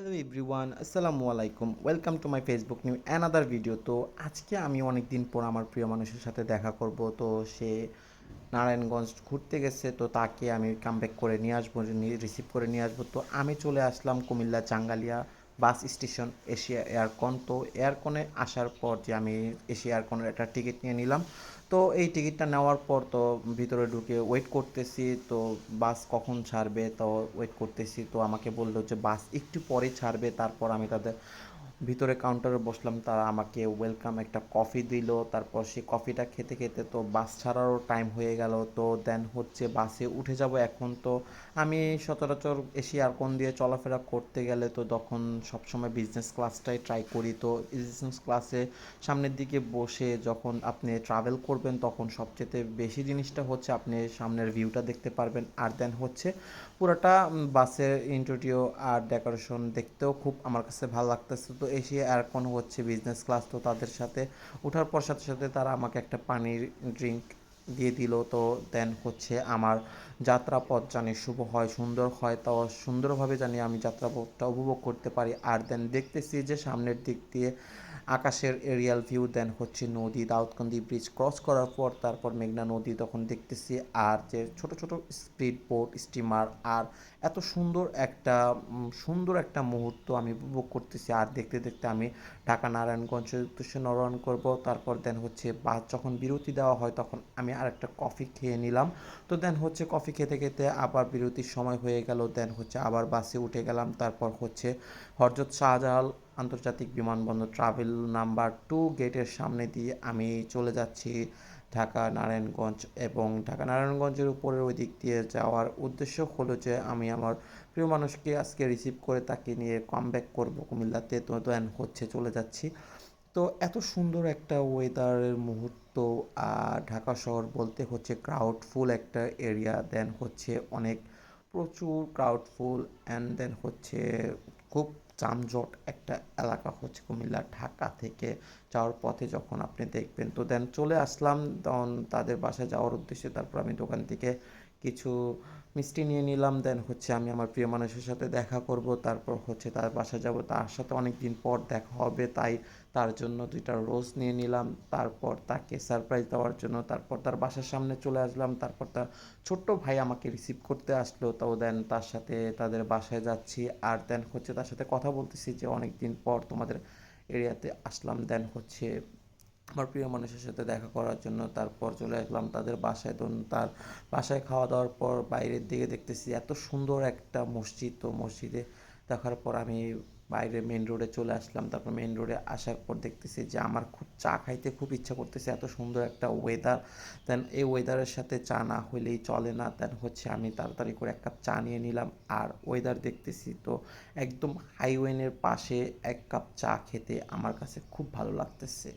Hello everyone, আসসালামু আলাইকুম। Welcome to my Facebook new another video. তো আজকে আমি অনেক দিন পর আমার প্রিয় মানুষের সাথে দেখা করব। তো সে নারায়ণগঞ্জ ঘুরতে গেছে, তো তাকে আমি কামব্যাক করে নিয়ে আসবো, রিসিভ করে নিয়ে আসবো। তো আমি চলে আসলাম Comilla Changalia bus station, Asia Aircon. তো এয়ারকনে আসার পর যে আমি এশিয়া এয়ারকনের একটা টিকিট নিয়ে নিলাম। তো এই টিকিটটা নেওয়ার পর তো ভিতরে ঢুকে ওয়েট করতেছি, তো বাস কখন ছাড়বে, তো ওয়েট করতেছি। তো আমাকে বললো যে বাস একটু পরে ছাড়বে। তারপর আমি তাদের ভিতরে কাউন্টারে বসলাম, তারা আমাকে ওয়েলকাম একটা কফি দিল। তারপর সেই কফিটা খেতে খেতে তো বাস ছাড়ারও টাইম হয়ে গেল। তো দেন হচ্ছে বাসে উঠে যাব এখন। তো আমি সচরাচর এশিয়া এয়ারকন দিয়ে চলাফেরা করতে গেলে তো তখন সবসময় বিজনেস ক্লাসটাই ট্রাই করি। তো বিজনেস ক্লাসে সামনের দিকে বসে যখন আপনি ট্রাভেল করবেন তখন সবচেয়ে বেশি জিনিসটা হচ্ছে আপনি সামনের ভিউটা দেখতে পারবেন। আর দেন হচ্ছে পুরোটা বাসের ইন্টেরিয়র আর ডেকোরেশন দেখতেও খুব আমার কাছে ভালো লাগতেছে। তো এশিয়া এয়ারকন হচ্ছে বিজনেস ক্লাস, তো তাদের সাথে ওঠার পর সাথে সাথে তারা আমাকে একটা পানির ড্রিঙ্ক দিয়ে দিল। তো দেন হচ্ছে আমার যাত্রাপথ জানি শুভ হয়, সুন্দর হয়, তো সুন্দরভাবে জানি আমি যাত্রাপথটা উপভোগ করতে পারি। আর দেন দেখতেছি যে সামনের দিক দিয়ে আকাশের এরিয়াল ভিউ, দেন হচ্ছে নদী, দাউদকান্দি ব্রিজ ক্রস করার পর তারপর মেঘনা নদী তখন দেখতেছি। আর যে ছোট ছোট স্পিড বোট, স্টিমার, আর এত সুন্দর একটা মুহূর্ত আমি উপভোগ করতেছি। আর দেখতে দেখতে আমি ঢাকা নারায়ণগঞ্জের উদ্দেশ্যে নরওয়ান করব। তারপর দেন হচ্ছে বাস যখন বিরতি দেওয়া হয় তখন আমি আরেকটা কফি খেয়ে নিলাম। তো দেন হচ্ছে কফি খেতে খেতে আবার বিরতির সময় হয়ে গেল। দেন হচ্ছে আবার বাসে উঠে গেলাম। তারপর হচ্ছে হযরত শাহজালাল আন্তর্জাতিক বিমানবন্দর ট্রাভেল নাম্বার 2 গেটের সামনে দিয়ে আমি চলে যাচ্ছি ঢাকা নারায়ণগঞ্জ। এবং ঢাকা নারায়ণগঞ্জের উপরের ওই দিক দিয়ে যাওয়ার উদ্দেশ্য হলো যে আমি আমার প্রিয় মানুষকে আজকে রিসিভ করে তাকে নিয়ে কামব্যাক করবো কুমিল্লাতে। তো দেন হচ্ছে চলে যাচ্ছি। তো এত সুন্দর একটা ওয়েদারের মুহূর্ত। আর ঢাকা শহর বলতে হচ্ছে ক্রাউডফুল একটা এরিয়া, দেন হচ্ছে অনেক প্রচুর ক্রাউডফুল, অ্যান্ড দেন হচ্ছে খুব যানজট একটা এলাকা হচ্ছে কুমিল্লা। ঢাকা থেকে যাওয়ার পথে যখন আপনি দেখবেন, তো দেন চলে আসলাম তখন তাদের বাসায় যাওয়ার উদ্দেশ্যে। তারপর আমি দোকান থেকে কিছু মিষ্টি নিয়ে নিলাম। দেন হচ্ছে আমি আমার প্রিয় মানুষের সাথে দেখা করব, তারপর হচ্ছে তার বাসায় যাব, তার সাথে অনেক দিন পর দেখা হবে, তাই তার জন্য 2টা রোজ নিয়ে নিলাম। তারপর তাকে সারপ্রাইজ দেওয়ার জন্য তারপর তার বাসার সামনে চলে আসলাম। তারপর তার ছোট্ট ভাই আমাকে রিসিভ করতে আসলো। তো দেন তার সাথে তাদের বাসায় যাচ্ছি। আর দেন হচ্ছে তার সাথে কথা বলতেছি যে অনেক দিন পর তোমাদের এরিয়াতে আসলাম। দেন হচ্ছে আমার প্রিয় মানুষের সাথে দেখা করার জন্য তারপর চলে আসলাম তাদের বাসায়। তো তার বাসায় খাওয়া দাওয়ার পর বাইরের দিকে দেখতেছি এত সুন্দর একটা মসজিদ। তো মসজিদে দেখার পর আমি বাইরে মেন রোডে চলে আসলাম। তারপর মেন রোডে আসার পর দেখতেছি যে আমার খুব চা খাইতে খুব ইচ্ছা করতেছে, এত সুন্দর একটা ওয়েদার। দেন এই ওয়েদারের সাথে চা না হলেই চলে না। দেন হচ্ছে আমি তাড়াতাড়ি করে 1 কাপ চা নিয়ে নিলাম। আর ওয়েদার দেখতেছি তো একদম হাইওয়ের পাশে 1 কাপ চা খেতে আমার কাছে খুব ভালো লাগতেছে।